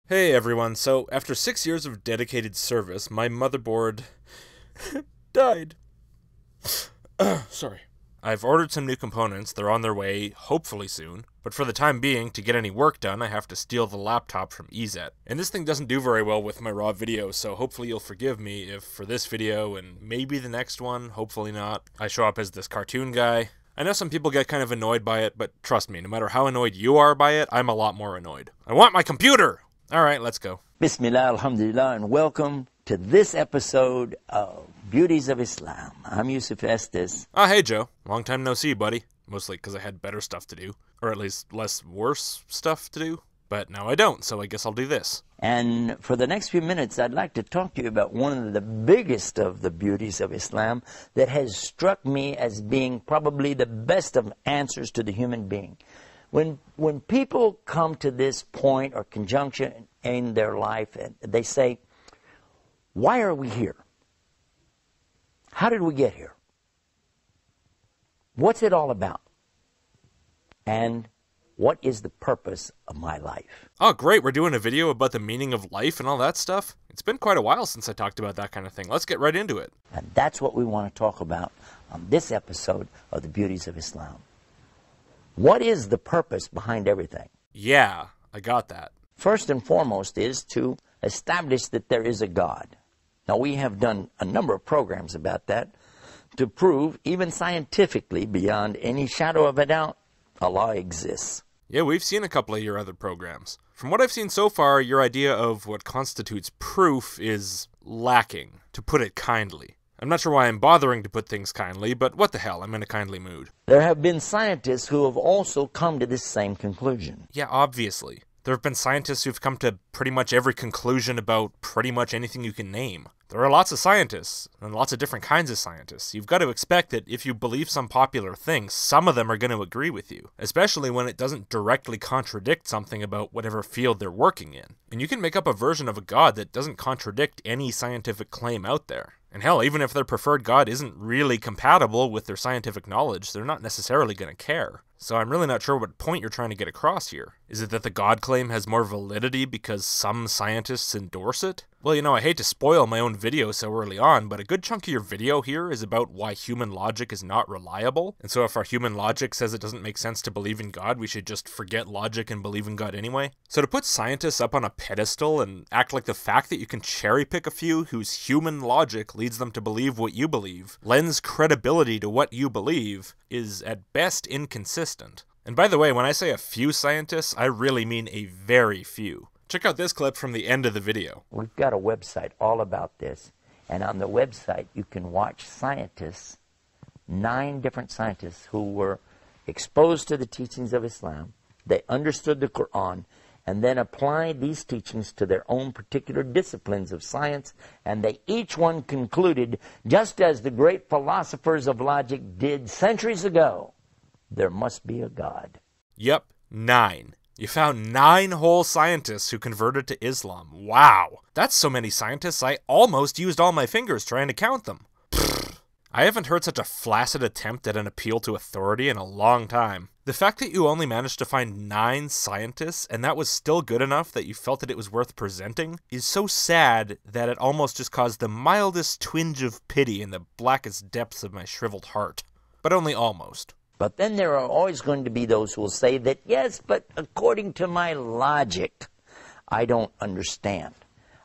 Hey everyone, so after 6 years of dedicated service, my motherboard died. Sorry. I've ordered some new components, they're on their way, hopefully soon, but for the time being, to get any work done, I have to steal the laptop from EZet. And this thing doesn't do very well with my raw video, so hopefully you'll forgive me if for this video, and maybe the next one, hopefully not, I show up as this cartoon guy. I know some people get kind of annoyed by it, but trust me, no matter how annoyed you are by it, I'm a lot more annoyed. I want my computer! Alright, let's go. Bismillah, alhamdulillah, and welcome to this episode of Beauties of Islam. I'm Yusuf Estes. Hey Joe. Long time no see, buddy. Mostly because I had better stuff to do. Or at least less worse stuff to do. But now I don't, so I guess I'll do this. And for the next few minutes, I'd like to talk to you about one of the biggest of the beauties of Islam that has struck me as being probably the best of answers to the human being. When people come to this point or conjunction in their life, and they say, why are we here? How did we get here? What's it all about? And what is the purpose of my life? Oh, great. We're doing a video about the meaning of life and all that stuff. It's been quite a while since I talked about that kind of thing. Let's get right into it. And that's what we want to talk about on this episode of the Beauties of Islam. What is the purpose behind everything? Yeah, I got that. First and foremost is to establish that there is a God. Now, we have done a number of programs about that to prove, even scientifically, beyond any shadow of a doubt, Allah exists. Yeah, we've seen a couple of your other programs. From what I've seen so far, your idea of what constitutes proof is lacking, to put it kindly. I'm not sure why I'm bothering to put things kindly, but what the hell, I'm in a kindly mood. There have been scientists who have also come to this same conclusion. Yeah, obviously. There have been scientists who've come to pretty much every conclusion about pretty much anything you can name. There are lots of scientists, and lots of different kinds of scientists. You've got to expect that if you believe some popular thing, some of them are going to agree with you, especially when it doesn't directly contradict something about whatever field they're working in. And you can make up a version of a god that doesn't contradict any scientific claim out there. And hell, even if their preferred god isn't really compatible with their scientific knowledge, they're not necessarily going to care. So I'm really not sure what point you're trying to get across here. Is it that the god claim has more validity because some scientists endorse it? Well, you know, I hate to spoil my own video so early on, but a good chunk of your video here is about why human logic is not reliable. And so if our human logic says it doesn't make sense to believe in God, we should just forget logic and believe in God anyway. So to put scientists up on a pedestal and act like the fact that you can cherry pick a few whose human logic leads them to believe what you believe, lends credibility to what you believe, is at best inconsistent. And by the way, when I say a few scientists, I really mean a very few. Check out this clip from the end of the video. We've got a website all about this, and on the website you can watch scientists, 9 different scientists who were exposed to the teachings of Islam. They understood the Quran and then applied these teachings to their own particular disciplines of science, and they each one concluded, just as the great philosophers of logic did centuries ago, there must be a God. Yep, 9. You found 9 whole scientists who converted to Islam. Wow! That's so many scientists I almost used all my fingers trying to count them. I haven't heard such a flaccid attempt at an appeal to authority in a long time. The fact that you only managed to find 9 scientists, and that was still good enough that you felt that it was worth presenting, is so sad that it almost just caused the mildest twinge of pity in the blackest depths of my shriveled heart. But only almost. But then there are always going to be those who will say that, yes, but according to my logic, I don't understand.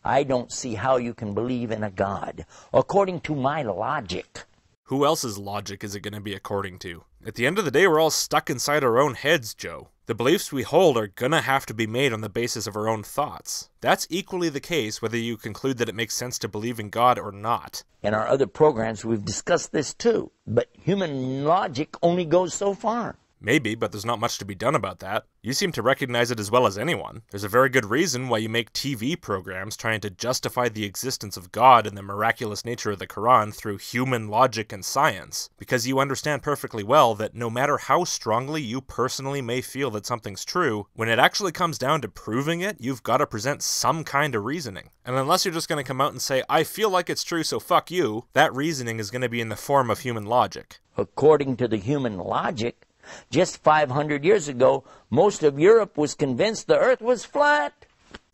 I don't see how you can believe in a God. According to my logic. Who else's logic is it going to be according to? At the end of the day, we're all stuck inside our own heads, Joe. The beliefs we hold are gonna have to be made on the basis of our own thoughts. That's equally the case whether you conclude that it makes sense to believe in God or not. In our other programs, we've discussed this too, but human logic only goes so far. Maybe, but there's not much to be done about that. You seem to recognize it as well as anyone. There's a very good reason why you make TV programs trying to justify the existence of God and the miraculous nature of the Quran through human logic and science. Because you understand perfectly well that no matter how strongly you personally may feel that something's true, when it actually comes down to proving it, you've got to present some kind of reasoning. And unless you're just going to come out and say, I feel like it's true, so fuck you, that reasoning is going to be in the form of human logic. According to the human logic, just 500 years ago, most of Europe was convinced the earth was flat.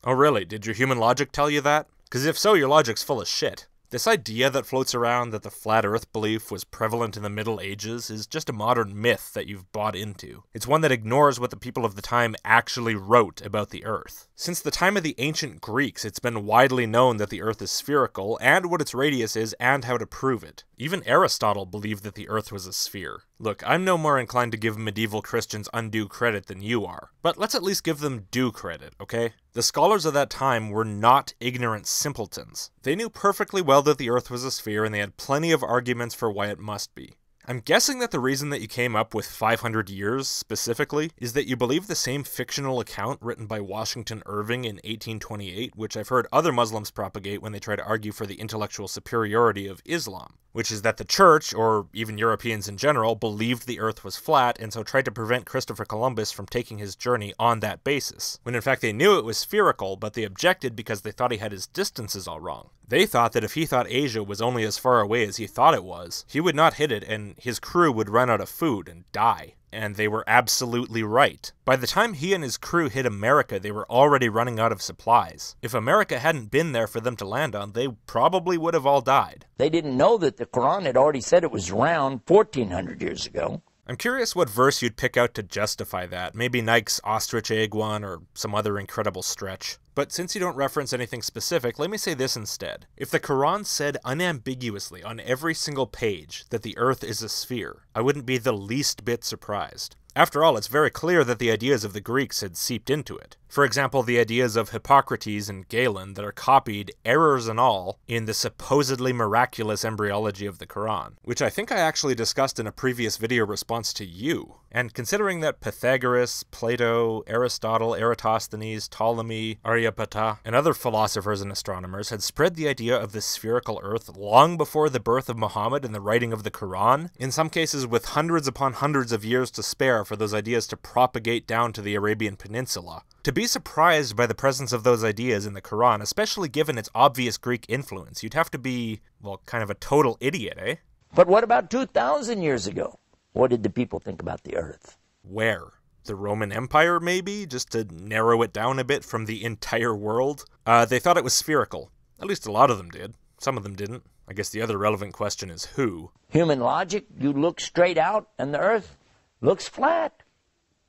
Oh really? Did your human logic tell you that? Because if so, your logic's full of shit. This idea that floats around that the flat earth belief was prevalent in the Middle Ages is just a modern myth that you've bought into. It's one that ignores what the people of the time actually wrote about the earth. Since the time of the ancient Greeks, it's been widely known that the earth is spherical, and what its radius is, and how to prove it. Even Aristotle believed that the earth was a sphere. Look, I'm no more inclined to give medieval Christians undue credit than you are, but let's at least give them due credit, okay? The scholars of that time were not ignorant simpletons. They knew perfectly well that the earth was a sphere, and they had plenty of arguments for why it must be. I'm guessing that the reason that you came up with 500 years, specifically, is that you believe the same fictional account written by Washington Irving in 1828, which I've heard other Muslims propagate when they try to argue for the intellectual superiority of Islam, which is that the Church, or even Europeans in general, believed the earth was flat, and so tried to prevent Christopher Columbus from taking his journey on that basis, when in fact they knew it was spherical, but they objected because they thought he had his distances all wrong. They thought that if he thought Asia was only as far away as he thought it was, he would not hit it and his crew would run out of food and die. And they were absolutely right. By the time he and his crew hit America, they were already running out of supplies. If America hadn't been there for them to land on, they probably would have all died. They didn't know that the Quran had already said it was round 1400 years ago. I'm curious what verse you'd pick out to justify that. Maybe Nike's ostrich egg one or some other incredible stretch. But since you don't reference anything specific, let me say this instead. If the Quran said unambiguously on every single page that the earth is a sphere, I wouldn't be the least bit surprised. After all, it's very clear that the ideas of the Greeks had seeped into it. For example, the ideas of Hippocrates and Galen that are copied, errors and all, in the supposedly miraculous embryology of the Quran, which I think I actually discussed in a previous video response to you. And considering that Pythagoras, Plato, Aristotle, Eratosthenes, Ptolemy, Aryabhata, and other philosophers and astronomers had spread the idea of the spherical earth long before the birth of Muhammad and the writing of the Quran, in some cases with hundreds upon hundreds of years to spare for those ideas to propagate down to the Arabian Peninsula. To be surprised by the presence of those ideas in the Quran, especially given its obvious Greek influence, you'd have to be, well, kind of a total idiot, eh? But what about 2,000 years ago? What did the people think about the earth? Where? The Roman Empire, maybe? Just to narrow it down a bit from the entire world? They thought it was spherical. At least a lot of them did. Some of them didn't. I guess the other relevant question is who. Human logic, you look straight out and the earth looks flat.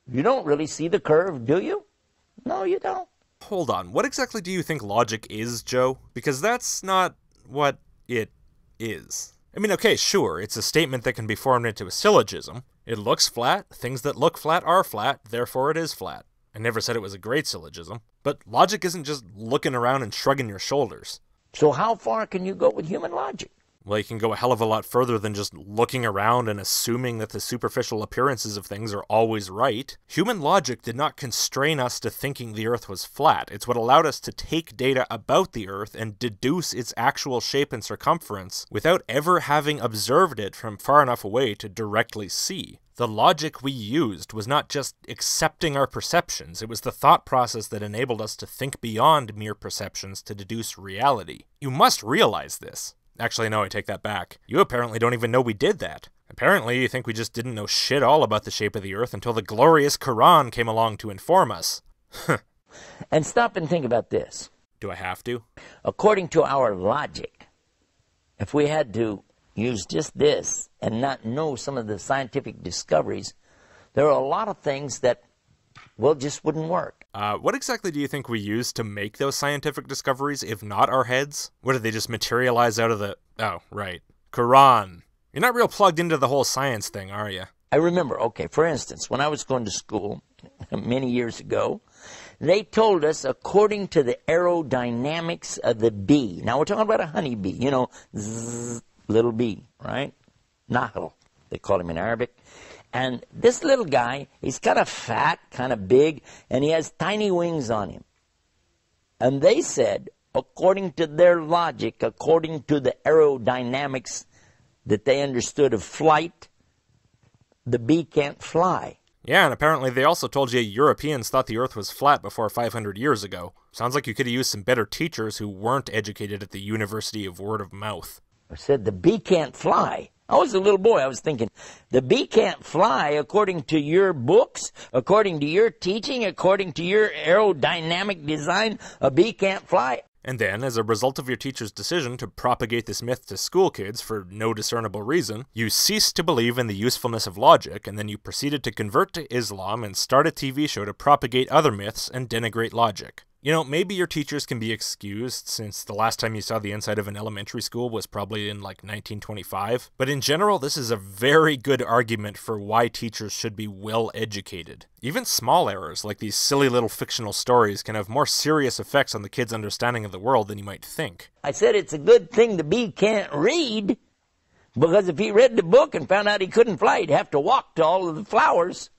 You don't really see the curve, do you? No, you don't. Hold on, what exactly do you think logic is, Joe? Because that's not what it is. I mean, okay, sure, it's a statement that can be formed into a syllogism. It looks flat, things that look flat are flat, therefore it is flat. I never said it was a great syllogism. But logic isn't just looking around and shrugging your shoulders. So how far can you go with human logic? Well, you can go a hell of a lot further than just looking around and assuming that the superficial appearances of things are always right. Human logic did not constrain us to thinking the Earth was flat. It's what allowed us to take data about the Earth and deduce its actual shape and circumference without ever having observed it from far enough away to directly see. The logic we used was not just accepting our perceptions, it was the thought process that enabled us to think beyond mere perceptions to deduce reality. You must realize this. Actually, no, I take that back. You apparently don't even know we did that. Apparently, you think we just didn't know shit all about the shape of the Earth until the glorious Quran came along to inform us. And stop and think about this. Do I have to? According to our logic, if we had to use just this and not know some of the scientific discoveries, there are a lot of things that, well, just wouldn't work. What exactly do you think we used to make those scientific discoveries, if not our heads? What, did they just materialize out of the... Oh, right. Quran. You're not real plugged into the whole science thing, are you? I remember, okay, for instance, when I was going to school many years ago, they told us according to the aerodynamics of the bee. Now, we're talking about a honeybee, you know, zzz, little bee, right? Nahl, they call him in Arabic. And this little guy, he's kind of fat, kind of big, and he has tiny wings on him. And they said, according to their logic, according to the aerodynamics that they understood of flight, the bee can't fly. Yeah, and apparently they also told you Europeans thought the Earth was flat before 500 years ago. Sounds like you could have used some better teachers who weren't educated at the University of Word of Mouth. I said the bee can't fly. I was a little boy. I was thinking, the bee can't fly according to your books, according to your teaching, according to your aerodynamic design. A bee can't fly. And then, as a result of your teacher's decision to propagate this myth to school kids for no discernible reason, you ceased to believe in the usefulness of logic, and then you proceeded to convert to Islam and start a TV show to propagate other myths and denigrate logic. You know, maybe your teachers can be excused, since the last time you saw the inside of an elementary school was probably in like 1925, but in general, this is a very good argument for why teachers should be well educated. Even small errors, like these silly little fictional stories, can have more serious effects on the kid's understanding of the world than you might think. I said it's a good thing the bee can't read, because if he read the book and found out he couldn't fly, he'd have to walk to all of the flowers.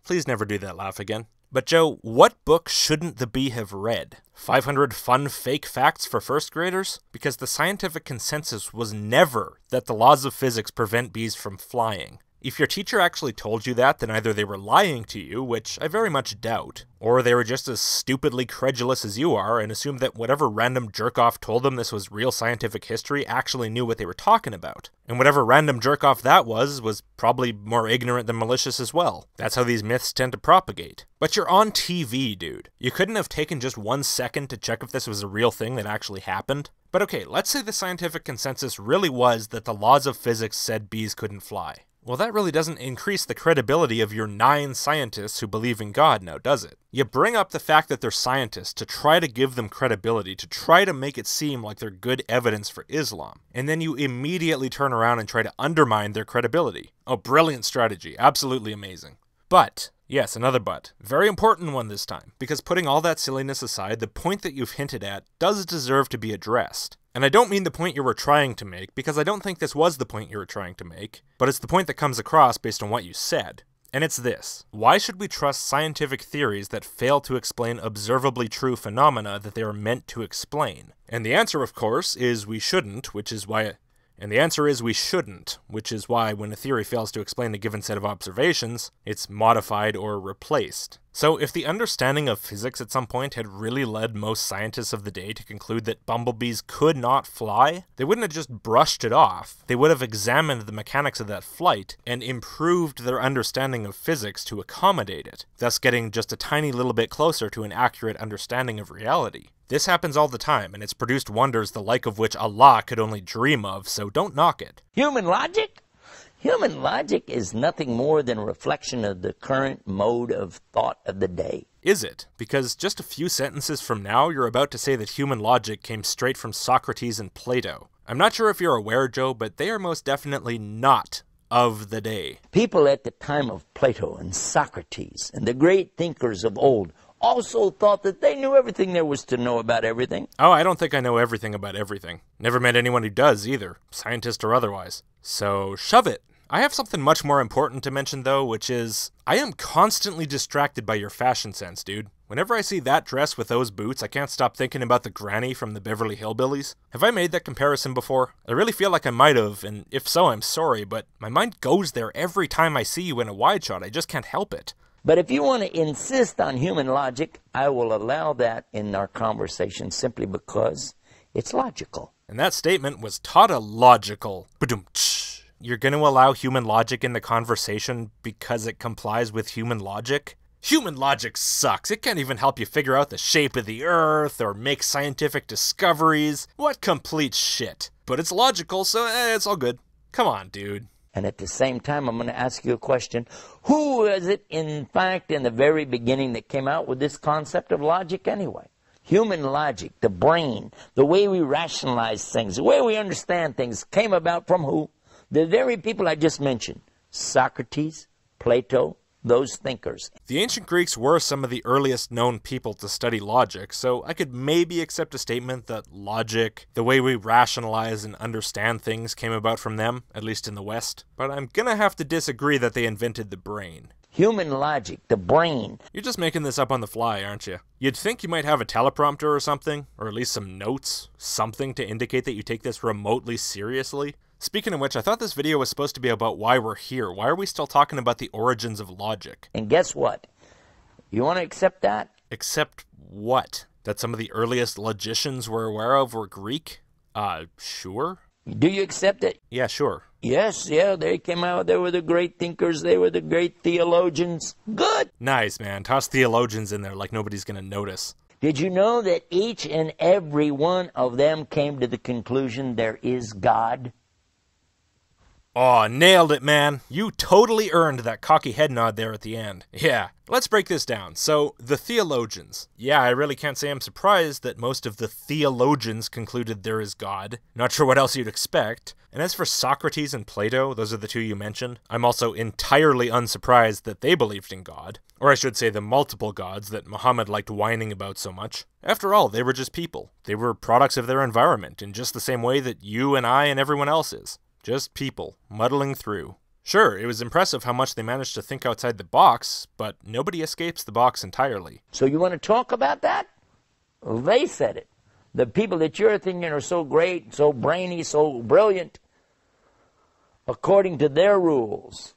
Please never do that laugh again. But Joe, what book shouldn't the bee have read? 500 Fun Fake Facts for First Graders? Because the scientific consensus was never that the laws of physics prevent bees from flying. If your teacher actually told you that, then either they were lying to you, which I very much doubt, or they were just as stupidly credulous as you are and assumed that whatever random jerk-off told them this was real scientific history actually knew what they were talking about. And whatever random jerk-off that was probably more ignorant than malicious as well. That's how these myths tend to propagate. But you're on TV, dude. You couldn't have taken just 1 second to check if this was a real thing that actually happened? But okay, let's say the scientific consensus really was that the laws of physics said bees couldn't fly. Well, that really doesn't increase the credibility of your 9 scientists who believe in God now, does it? You bring up the fact that they're scientists to try to give them credibility, to try to make it seem like they're good evidence for Islam, and then you immediately turn around and try to undermine their credibility. Oh, brilliant strategy. Absolutely amazing. But, yes, another but. Very important one this time, because putting all that silliness aside, the point that you've hinted at does deserve to be addressed. And I don't mean the point you were trying to make, because I don't think this was the point you were trying to make, but it's the point that comes across based on what you said. And it's this. Why should we trust scientific theories that fail to explain observably true phenomena that they are meant to explain? And the answer, of course, is we shouldn't, which is why when a theory fails to explain a given set of observations, it's modified or replaced. So if the understanding of physics at some point had really led most scientists of the day to conclude that bumblebees could not fly, they wouldn't have just brushed it off. They would have examined the mechanics of that flight and improved their understanding of physics to accommodate it, thus getting just a tiny little bit closer to an accurate understanding of reality. This happens all the time, and it's produced wonders the like of which Allah could only dream of, so don't knock it. Human logic? Human logic is nothing more than a reflection of the current mode of thought of the day. Is it? Because just a few sentences from now, you're about to say that human logic came straight from Socrates and Plato. I'm not sure if you're aware, Joe, but they are most definitely not of the day. People at the time of Plato and Socrates and the great thinkers of old also thought that they knew everything there was to know about everything. Oh, I don't think I know everything about everything. Never met anyone who does either, scientist or otherwise. So shove it. I have something much more important to mention though, which is, I am constantly distracted by your fashion sense, dude. Whenever I see that dress with those boots, I can't stop thinking about the granny from the Beverly Hillbillies. Have I made that comparison before? I really feel like I might have, and if so, I'm sorry, but my mind goes there every time I see you in a wide shot. I just can't help it. But if you want to insist on human logic, I will allow that in our conversation simply because it's logical. And that statement was tautological. Ba-dum-tsh. You're going to allow human logic in the conversation because it complies with human logic? Human logic sucks. It can't even help you figure out the shape of the Earth or make scientific discoveries. What complete shit. But it's logical, so it's all good. Come on, dude. And at the same time, I'm going to ask you a question. Who was it, in fact, in the very beginning that came out with this concept of logic anyway? Human logic, the brain, the way we rationalize things, the way we understand things came about from who? The very people I just mentioned. Socrates, Plato, those thinkers. The ancient Greeks were some of the earliest known people to study logic, so I could maybe accept a statement that logic, the way we rationalize and understand things, came about from them, at least in the West. But I'm gonna have to disagree that they invented the brain. Human logic, the brain. You're just making this up on the fly, aren't you? You'd think you might have a teleprompter or something, or at least some notes, something to indicate that you take this remotely seriously. Speaking of which, I thought this video was supposed to be about why we're here. Why are we still talking about the origins of logic? And guess what? You want to accept that? Accept what? That some of the earliest logicians we're aware of were Greek? Sure. Do you accept it? Yeah, sure. Yes, yeah, they came out. They were the great thinkers. They were the great theologians. Good. Nice, man. Toss theologians in there like nobody's gonna notice. Did you know that each and every one of them came to the conclusion there is God? Aw, nailed it, man. You totally earned that cocky head nod there at the end. Yeah, let's break this down. So, the theologians. Yeah, I really can't say I'm surprised that most of the theologians concluded there is God. Not sure what else you'd expect. And as for Socrates and Plato, those are the two you mentioned, I'm also entirely unsurprised that they believed in God. Or I should say the multiple gods that Muhammad liked whining about so much. After all, they were just people. They were products of their environment in just the same way that you and I and everyone else is. Just people, muddling through. Sure, it was impressive how much they managed to think outside the box, but nobody escapes the box entirely. So you want to talk about that? Well, they said it. The people that you're thinking are so great, so brainy, so brilliant. According to their rules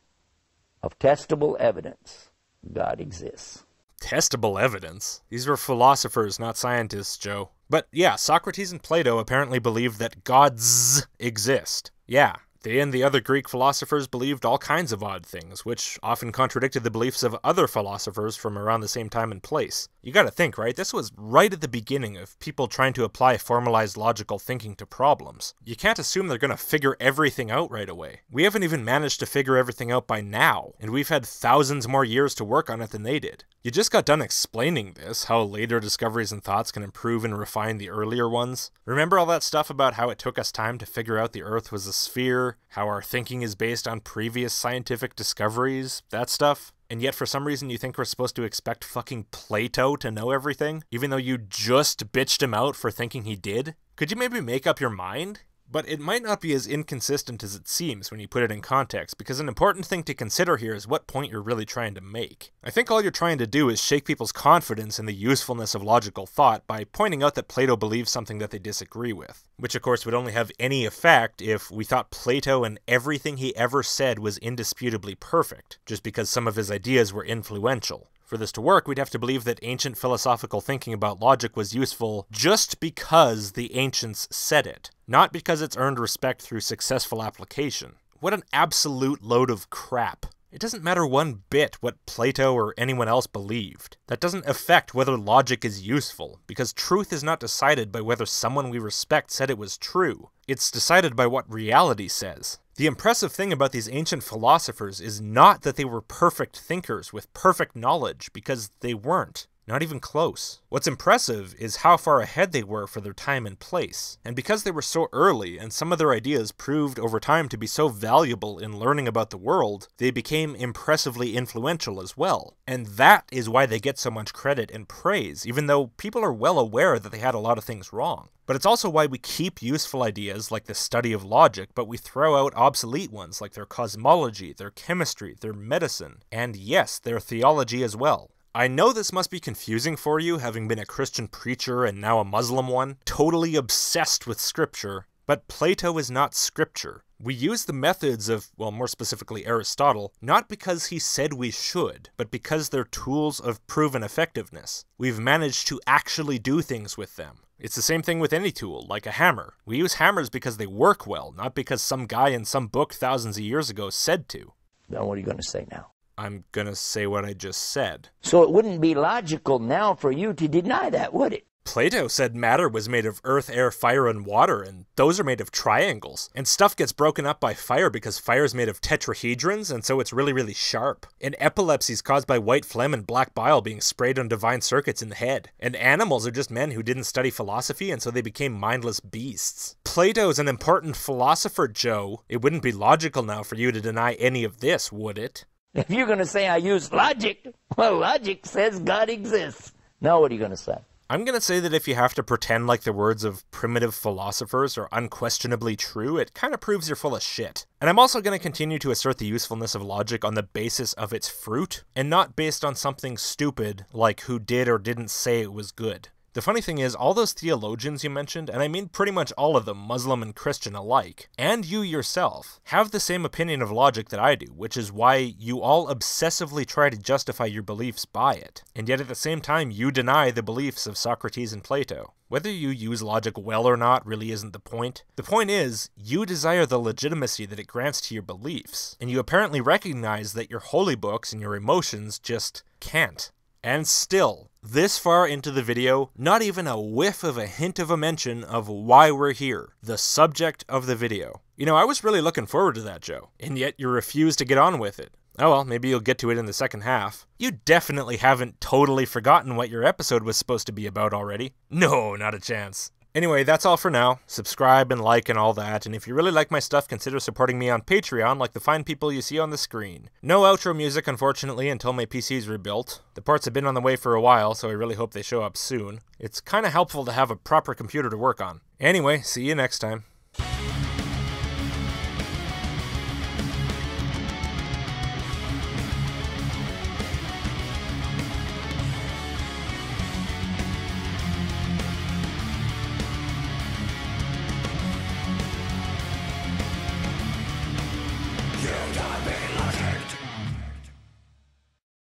of testable evidence, God exists. Testable evidence? These were philosophers, not scientists, Joe. But yeah, Socrates and Plato apparently believed that gods exist. Yeah, they and the other Greek philosophers believed all kinds of odd things, which often contradicted the beliefs of other philosophers from around the same time and place. You gotta think, right? This was right at the beginning of people trying to apply formalized logical thinking to problems. You can't assume they're gonna figure everything out right away. We haven't even managed to figure everything out by now, and we've had thousands more years to work on it than they did. You just got done explaining this, how later discoveries and thoughts can improve and refine the earlier ones. Remember all that stuff about how it took us time to figure out the Earth was a sphere, how our thinking is based on previous scientific discoveries, that stuff? And yet for some reason you think we're supposed to expect fucking Plato to know everything, even though you just bitched him out for thinking he did? Could you maybe make up your mind? But it might not be as inconsistent as it seems when you put it in context, because an important thing to consider here is what point you're really trying to make. I think all you're trying to do is shake people's confidence in the usefulness of logical thought by pointing out that Plato believes something that they disagree with. Which of course would only have any effect if we thought Plato and everything he ever said was indisputably perfect, just because some of his ideas were influential. For this to work, we'd have to believe that ancient philosophical thinking about logic was useful just because the ancients said it, not because it's earned respect through successful application. What an absolute load of crap. It doesn't matter one bit what Plato or anyone else believed. That doesn't affect whether logic is useful, because truth is not decided by whether someone we respect said it was true. It's decided by what reality says. The impressive thing about these ancient philosophers is not that they were perfect thinkers with perfect knowledge, because they weren't. Not even close. What's impressive is how far ahead they were for their time and place. And because they were so early, and some of their ideas proved over time to be so valuable in learning about the world, they became impressively influential as well. And that is why they get so much credit and praise, even though people are well aware that they had a lot of things wrong. But it's also why we keep useful ideas like the study of logic, but we throw out obsolete ones like their cosmology, their chemistry, their medicine, and yes, their theology as well. I know this must be confusing for you, having been a Christian preacher and now a Muslim one, totally obsessed with scripture, but Plato is not scripture. We use the methods of, well, more specifically Aristotle, not because he said we should, but because they're tools of proven effectiveness. We've managed to actually do things with them. It's the same thing with any tool, like a hammer. We use hammers because they work well, not because some guy in some book thousands of years ago said to. Now what are you going to say now? I'm gonna say what I just said. So it wouldn't be logical now for you to deny that, would it? Plato said matter was made of earth, air, fire, and water, and those are made of triangles. And stuff gets broken up by fire because fire's made of tetrahedrons, and so it's really, really sharp. And epilepsy's caused by white phlegm and black bile being sprayed on divine circuits in the head. And animals are just men who didn't study philosophy, and so they became mindless beasts. Plato's an important philosopher, Joe. It wouldn't be logical now for you to deny any of this, would it? If you're going to say I use logic, well, logic says God exists. Now what are you going to say? I'm going to say that if you have to pretend like the words of primitive philosophers are unquestionably true, it kind of proves you're full of shit. And I'm also going to continue to assert the usefulness of logic on the basis of its fruit, and not based on something stupid like who did or didn't say it was good. The funny thing is, all those theologians you mentioned, and I mean pretty much all of them, Muslim and Christian alike, and you yourself, have the same opinion of logic that I do, which is why you all obsessively try to justify your beliefs by it. And yet at the same time, you deny the beliefs of Socrates and Plato. Whether you use logic well or not really isn't the point. The point is, you desire the legitimacy that it grants to your beliefs, and you apparently recognize that your holy books and your emotions just can't. And still, this far into the video, not even a whiff of a hint of a mention of why we're here, the subject of the video. You know, I was really looking forward to that, Joe, and yet you refuse to get on with it. Oh well, maybe you'll get to it in the second half. You definitely haven't totally forgotten what your episode was supposed to be about already. No, not a chance. Anyway, that's all for now. Subscribe and like and all that, and if you really like my stuff, consider supporting me on Patreon like the fine people you see on the screen. No outro music, unfortunately, until my PC's rebuilt. The parts have been on the way for a while, so I really hope they show up soon. It's kinda helpful to have a proper computer to work on. Anyway, see you next time.